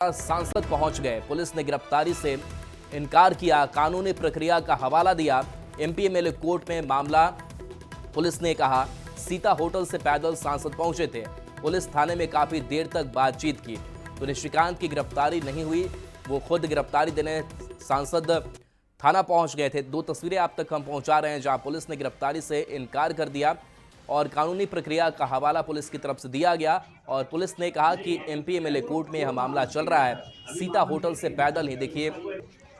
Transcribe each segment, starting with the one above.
सांसद पहुंच गए। पुलिस ने गिरफ्तारी से इनकार किया, कानूनी प्रक्रिया का हवाला दिया। एमपी एमएलए कोर्ट में मामला। पुलिस ने कहा सीता होटल से पैदल सांसद पहुंचे थे। पुलिस थाने में काफी देर तक बातचीत की तो निशिकांत की गिरफ्तारी नहीं हुई। वो खुद गिरफ्तारी देने सांसद थाना पहुंच गए थे। दो तस्वीरें आप तक हम पहुंचा रहे हैं जहां पुलिस ने गिरफ्तारी से इनकार कर दिया और कानूनी प्रक्रिया का हवाला पुलिस की तरफ से दिया गया। और पुलिस ने कहा कि एमपी एमएलए कोर्ट में यह मामला चल रहा है। सीता होटल से पैदल ही देखिए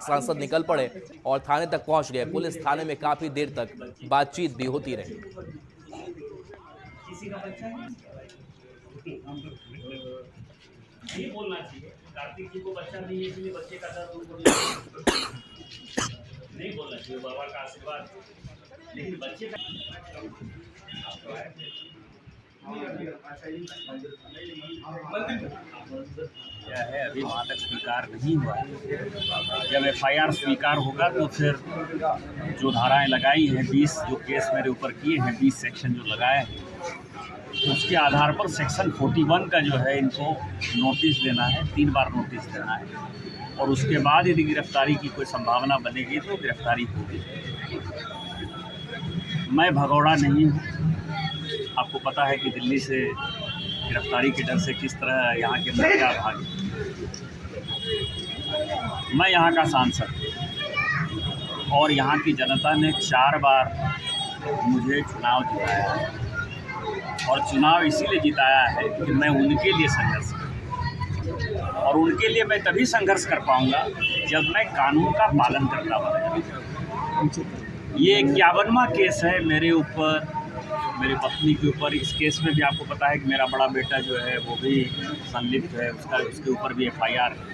सांसद निकल पड़े और थाने तक पहुंच गए। पुलिस थाने में काफी देर तक बातचीत भी होती रही। नहीं बोलना चाहिए, कार्तिक जी को बच्चा नहीं है इसलिए बच्चे का दर्द नहीं बोलना चाहिए, बाबा का आशीर्वाद। लेकिन बच्चे का क्या है अभी वहाँ तक स्वीकार नहीं हुआ है। जब एफआईआर स्वीकार होगा तो फिर जो धाराएं लगाई हैं 20 जो केस मेरे ऊपर किए हैं 20 सेक्शन जो लगाए हैं तो उसके आधार पर सेक्शन 41 का जो है इनको नोटिस देना है, 3 बार नोटिस देना है और उसके बाद यदि गिरफ्तारी की कोई संभावना बनेगी तो गिरफ्तारी होगी। मैं भगौड़ा नहीं हूँ। आपको पता है कि दिल्ली से गिरफ्तारी के डर से किस तरह यहाँ के मुखिया भागे। मैं यहाँ का सांसद और यहाँ की जनता ने 4 बार मुझे चुनाव जिताया है और चुनाव इसीलिए जिताया है कि मैं उनके लिए संघर्ष करूं और उनके लिए मैं तभी संघर्ष कर पाऊंगा जब मैं कानून का पालन करता हूं। ये 51वां केस है मेरे ऊपर, मेरी पत्नी के ऊपर। इस केस में भी आपको पता है कि मेरा बड़ा बेटा जो है वो भी संलिप्त है, उसके ऊपर भी एफआईआर है।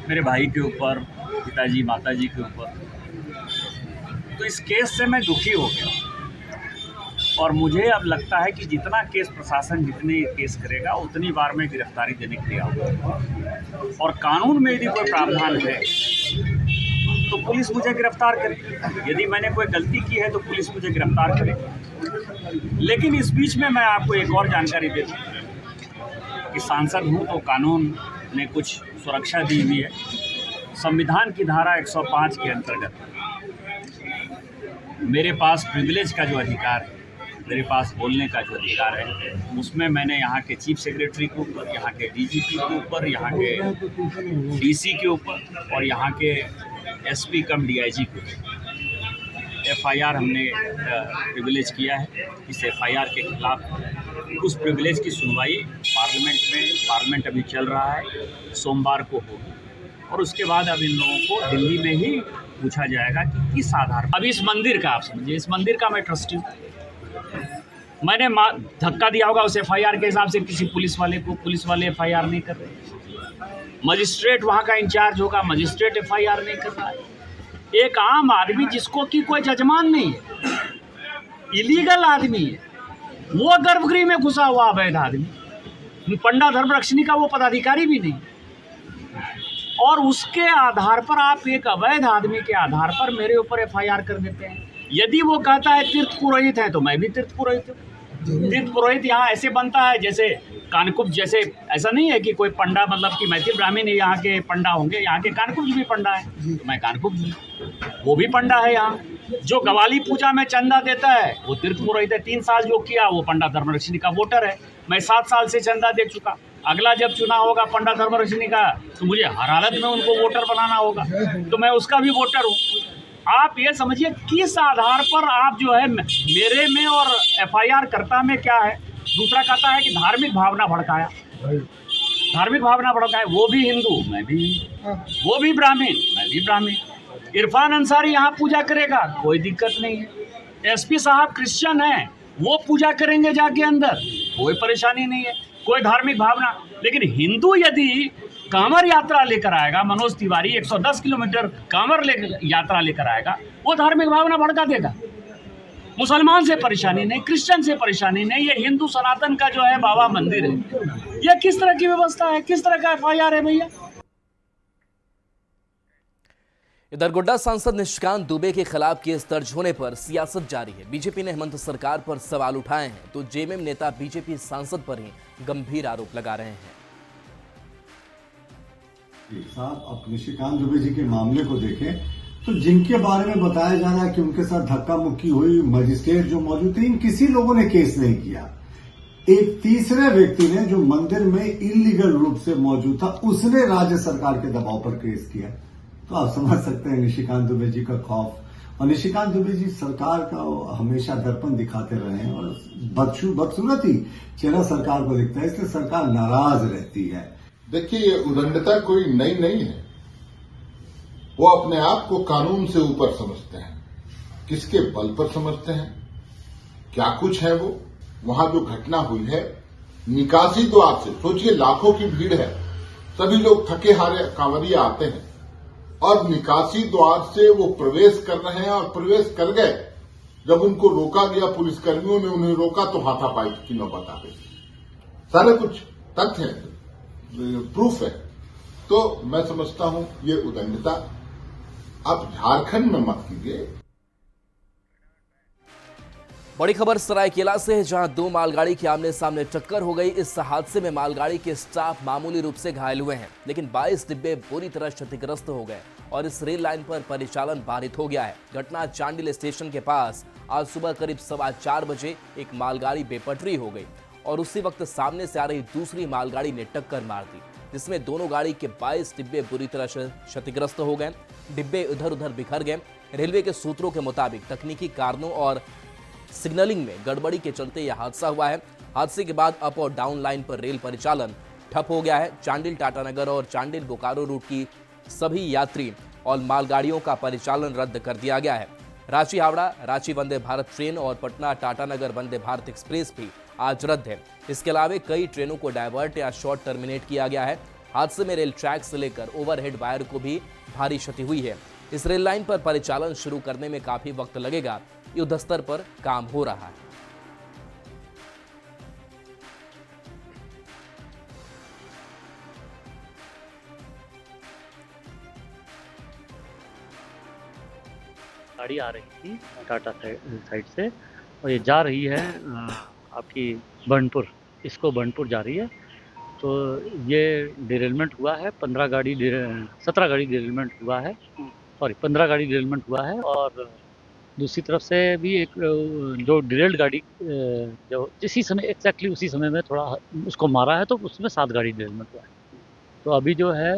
मेरे भाई के ऊपर, पिताजी माताजी के ऊपर। तो इस केस से मैं दुखी हो गया और मुझे अब लगता है कि जितना केस प्रशासन जितने केस करेगा उतनी बार मैं गिरफ्तारी देने के लिए आऊँगा और कानून में यदि कोई प्रावधान है तो पुलिस मुझे गिरफ्तार करे। यदि मैंने कोई गलती की है तो पुलिस मुझे गिरफ्तार करे। लेकिन इस बीच में मैं आपको एक और जानकारी दे दूँ कि सांसद हूँ तो कानून ने कुछ सुरक्षा दी हुई है। संविधान की धारा 105 के अंतर्गत मेरे पास प्रिविलेज का जो अधिकार है, मेरे पास बोलने का जो अधिकार है, उसमें मैंने यहाँ के चीफ सेक्रेटरी के ऊपर, यहाँ के डीजीपी के ऊपर, यहाँ के डीसी के ऊपर और यहाँ के एसपी कम डीआईजी के ऊपर एफआईआर हमने प्रिविलेज किया है। इस एफआईआर के खिलाफ उस प्रिविलेज की सुनवाई पार्लियामेंट अभी चल रहा है, सोमवार को होगी और उसके बाद अब इन लोगों को दिल्ली में ही पूछा जाएगा कि किस आधार पर। अभी इस मंदिर का आप समझिए, इस मंदिर का मैं ट्रस्टी हूँ। मैंने धक्का दिया होगा उस एफआईआर के हिसाब से किसी पुलिस वाले को, पुलिस वाले एफआईआर नहीं कर रहे। मजिस्ट्रेट वहाँ का इंचार्ज होगा, मजिस्ट्रेट एफआईआर नहीं कर रहा है। एक आम आदमी जिसको कि कोई जजमान नहीं है, इलीगल आदमी है, वो गर्भगृह में घुसा हुआ अवैध आदमी, पंडा धर्मरक्षिणी का वो पदाधिकारी भी नहीं और उसके आधार पर आप एक अवैध आदमी के आधार पर मेरे ऊपर एफआईआर कर देते हैं। यदि वो कहता है तीर्थ पुरोहित है तो मैं भी तीर्थ पुरोहित हूँ। तीर्थ पुरोहित यहाँ ऐसे बनता है जैसे कानकुब्ज, जैसे ऐसा नहीं है कि कोई पंडा मतलब कि मैथिल ब्राह्मण यहाँ के पंडा होंगे, यहाँ के कानकुब्ज भी पंडा है तो मैं कानकुब्ज हूँ, वो भी पंडा है। यहाँ जो गवाली पूजा में चंदा देता है वो तीर्थ पुरोहित है। 3 साल जो किया वो पंडा धर्मरक्षिणी का वोटर है। मैं 7 साल से चंदा दे चुका। अगला जब चुनाव होगा पंडा धर्मरक्षिणी का तो मुझे हर हालत में उनको वोटर बनाना होगा, तो मैं उसका भी वोटर हूँ। आप ये समझिए किस आधार पर आप जो है मेरे में और एफआईआर कर्ता में क्या है। दूसरा कहता है कि धार्मिक भावना भड़काया, धार्मिक भावना भड़काया। वो भी हिंदू, मैं भी हिंदू, वो भी ब्राह्मण, मैं भी ब्राह्मण। इरफान अंसारी यहाँ पूजा करेगा, कोई दिक्कत नहीं है। एसपी साहब क्रिश्चियन हैं, वो पूजा करेंगे जाके अंदर, कोई परेशानी नहीं है, कोई धार्मिक भावना। लेकिन हिंदू यदि कांवर यात्रा लेकर आएगा, मनोज तिवारी 110 किलोमीटर कांवर यात्रा लेकर आएगा, वो धार्मिक भावना भड़का देगा। मुसलमान से परेशानी नहीं, क्रिश्चियन से परेशानी नहीं, ये हिंदू सनातन का जो है बाबा मंदिर है। ये किस तरह की व्यवस्था है, किस तरह का एफआईआर है भैया? इधर गोड्डा सांसद निशिकांत दुबे के खिलाफ केस दर्ज होने पर सियासत जारी है। बीजेपी ने हेमंत सरकार पर सवाल उठाए हैं तो जेएमएम नेता बीजेपी सांसद पर ही गंभीर आरोप लगा रहे हैं। साहब, आप निशिकांत दुबे जी के मामले को देखें तो जिनके बारे में बताया जा रहा है कि उनके साथ धक्का मुक्की हुई, मजिस्ट्रेट जो मौजूद थे, इन किसी लोगों ने केस नहीं किया। एक तीसरे व्यक्ति ने जो मंदिर में इलीगल रूप से मौजूद था, उसने राज्य सरकार के दबाव पर केस किया। तो आप समझ सकते हैं निशिकांत दुबे जी का खौफ। और निशिकांत दुबे जी सरकार का हमेशा दर्पण दिखाते रहे हैं और बदसूरत ही चेहरा सरकार को दिखता है, इसलिए सरकार नाराज रहती है। देखिए, ये उदंडता कोई नई नहीं है। वो अपने आप को कानून से ऊपर समझते हैं। किसके बल पर समझते हैं, क्या कुछ है वो। वहां जो घटना हुई है निकासी द्वार से, सोचिए लाखों की भीड़ है, सभी लोग थके हारे कांवरिया आते हैं और निकासी द्वार से वो प्रवेश कर रहे हैं और प्रवेश कर गए। जब उनको रोका गया, पुलिसकर्मियों ने उन्हें रोका तो हाथापाई की नौबत आ गई। सारे कुछ तथ्य हैं, प्रूफ है। तो मैं समझता हूं ये उदंडता आप झारखंड में मत कीजिए। बड़ी खबर सरायकेला से है, जहां दो मालगाड़ी की आमने सामने टक्कर हो गई। इस हादसे में मालगाड़ी के स्टाफ मामूली रूप से घायल हुए हैं, लेकिन 22 डिब्बे बुरी तरह क्षतिग्रस्त हो गए और इस रेल लाइन पर परिचालन बाधित हो गया है। घटना चांडिल स्टेशन के पास आज सुबह करीब 4:15 बजे एक मालगाड़ी बेपटरी हो गई और उसी वक्त सामने से आ रही दूसरी मालगाड़ी ने टक्कर मार दी, जिसमें दोनों गाड़ी के 22 डिब्बे बुरी तरह से क्षतिग्रस्त हो गए। डिब्बे इधर उधर बिखर गए। रेलवे के सूत्रों के मुताबिक तकनीकी कारणों और सिग्नलिंग में गड़बड़ी के चलते यह हादसा हुआ है। हादसे के बाद अप और डाउन लाइन पर रेल परिचालन ठप हो गया है। चांडिल टाटानगर और चांडिल बोकारो रूट की सभी यात्री और मालगाड़ियों का परिचालन रद्द कर दिया गया है। रांची हावड़ा, रांची वंदे भारत ट्रेन और पटना टाटानगर वंदे भारत एक्सप्रेस भी आज रद्द है। इसके अलावा कई ट्रेनों को डायवर्ट या शॉर्ट टर्मिनेट किया गया है। हादसे में रेल ट्रैक से लेकर ओवरहेड वायर को भी भारी क्षति हुई है। इस रेल लाइन पर परिचालन शुरू करने में काफी वक्त लगेगा। युद्ध स्तर पर काम हो रहा है। गाड़ी आ रही थी टाटा साइड से और ये जा रही है आपकी बर्नपुर, इसको बर्नपुर जा रही है। तो ये डिरेलमेंट हुआ है, 17 गाड़ी डिरेलमेंट हुआ है, सॉरी 15 गाड़ी डिरेलमेंट हुआ है। और दूसरी तरफ से भी एक जो डिरेल्ड गाड़ी जो इसी समय एक्जैक्टली उसी समय में थोड़ा उसको मारा है, तो उसमें 7 गाड़ी डिरेलमेंट हुआ है। तो अभी जो है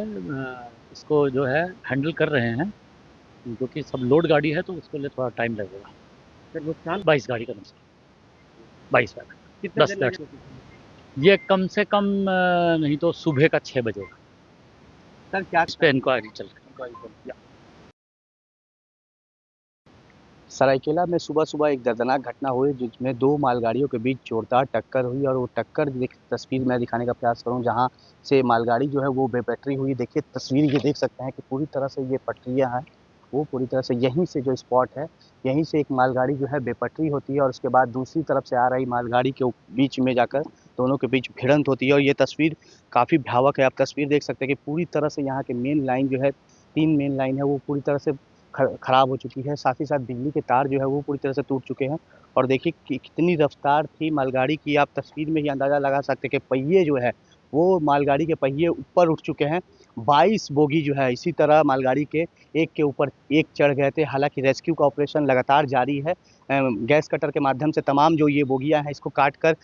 इसको जो है हैंडल कर रहे हैं, क्योंकि सब लोड गाड़ी है तो उसके लिए थोड़ा टाइम लगेगा। सर नुकसान 22 गाड़ी का नुकसान, 22 गाड़ी, कितना 10 देर मिनट। लगेगा? ये कम से कम नहीं तो सुबह का 6 बजे सर क्या इस पे इंक्वायरी चल रही है। सरायकेला में सुबह सुबह एक दर्दनाक घटना हुई, जिसमें 2 मालगाड़ियों के बीच जोरदार टक्कर हुई और वो टक्कर तस्वीर मैं दिखाने का प्रयास करूं, जहां से मालगाड़ी जो है वो बेपटरी हुई। देखिए तस्वीर ये देख सकते हैं कि पूरी तरह से ये पटरियां हैं, वो पूरी तरह से यहीं से जो स्पॉट है, यहीं से एक मालगाड़ी जो है बेपटरी होती है और उसके बाद दूसरी तरफ से आ रही मालगाड़ी के बीच में जाकर दोनों के बीच भिड़ंत होती है। और ये तस्वीर काफ़ी भयावह है। आप तस्वीर देख सकते हैं कि पूरी तरह से यहाँ के मेन लाइन जो है, 3 मेन लाइन है, वो पूरी तरह से खराब हो चुकी है। साथ ही साथ बिजली के तार जो है वो पूरी तरह से टूट चुके हैं। और देखिए कि कितनी रफ्तार थी मालगाड़ी की, आप तस्वीर में ही अंदाज़ा लगा सकते हैं कि पहिए जो है वो मालगाड़ी के पहिए ऊपर उठ चुके हैं। 22 बोगी जो है इसी तरह मालगाड़ी के एक के ऊपर एक चढ़ गए थे। हालांकि रेस्क्यू का ऑपरेशन लगातार जारी है। गैस कटर के माध्यम से तमाम जो ये बोगियां हैं इसको काट कर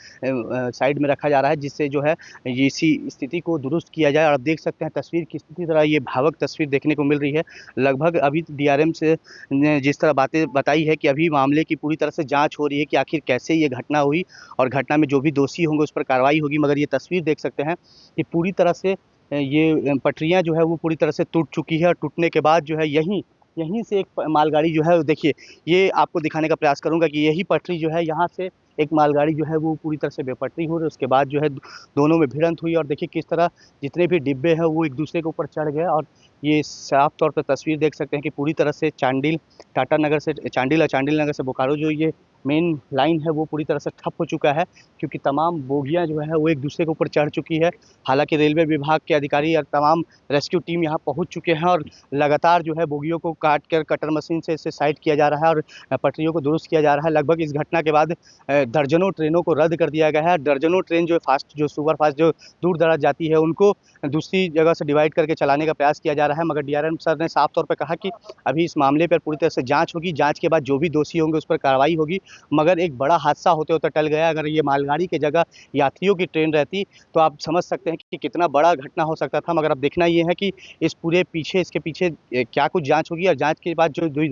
साइड में रखा जा रहा है, जिससे जो है ये इसी स्थिति को दुरुस्त किया जाए। और आप देख सकते हैं तस्वीर किस तरह ये भावुक तस्वीर देखने को मिल रही है। लगभग अभी डीआरएम से ने जिस तरह बातें बताई है कि अभी मामले की पूरी तरह से जाँच हो रही है कि आखिर कैसे ये घटना हुई और घटना में जो भी दोषी होंगे उस पर कार्रवाई होगी। मगर ये तस्वीर देख सकते हैं कि पूरी तरह से ये पटरियाँ जो है वो पूरी तरह से टूट चुकी है। और टूटने के बाद जो है यहीं से एक मालगाड़ी जो है, देखिए ये आपको दिखाने का प्रयास करूंगा कि यही पटरी जो है, यहाँ से एक मालगाड़ी जो है वो पूरी तरह से बेपटरी हुई। उसके बाद जो है दोनों में भिड़ंत हुई और देखिए किस तरह जितने भी डिब्बे हैं वो एक दूसरे के ऊपर चढ़ गए। और ये साफ तौर पर तस्वीर देख सकते हैं कि पूरी तरह से चांडिल टाटानगर से चांडिल और चांडिल नगर से बोकारो जो ये मेन लाइन है वो पूरी तरह से ठप हो चुका है, क्योंकि तमाम बोगियां जो है वो एक दूसरे के ऊपर चढ़ चुकी है। हालांकि रेलवे विभाग के अधिकारी और तमाम रेस्क्यू टीम यहाँ पहुंच चुके हैं और लगातार जो है बोगियों को काट कर कटर मशीन से इसे साइड किया जा रहा है और पटरियों को दुरुस्त किया जा रहा है। लगभग इस घटना के बाद दर्जनों ट्रेनों को रद्द कर दिया गया है। दर्जनों ट्रेन जो फास्ट, जो सुपर फास्ट, जो दूर दराज जाती है, उनको दूसरी जगह से डिवाइड करके चलाने का प्रयास किया जा रहा है। मगर डीआरएम सर ने साफ तौर पर कहा कि अभी इस मामले पर पूरी तरह से जांच होगी, जांच के बाद जो भी दोषी होंगे उस पर कार्रवाई होगी। मगर एक बड़ा हादसा होते होते टल गया। अगर ये मालगाड़ी की जगह यात्रियों की ट्रेन रहती तो आप समझ सकते हैं कि कितना बड़ा घटना हो सकता था। मगर अब देखना ये है कि इस पूरे पीछे, इसके पीछे क्या कुछ जांच होगी और जांच के बाद जो दोषी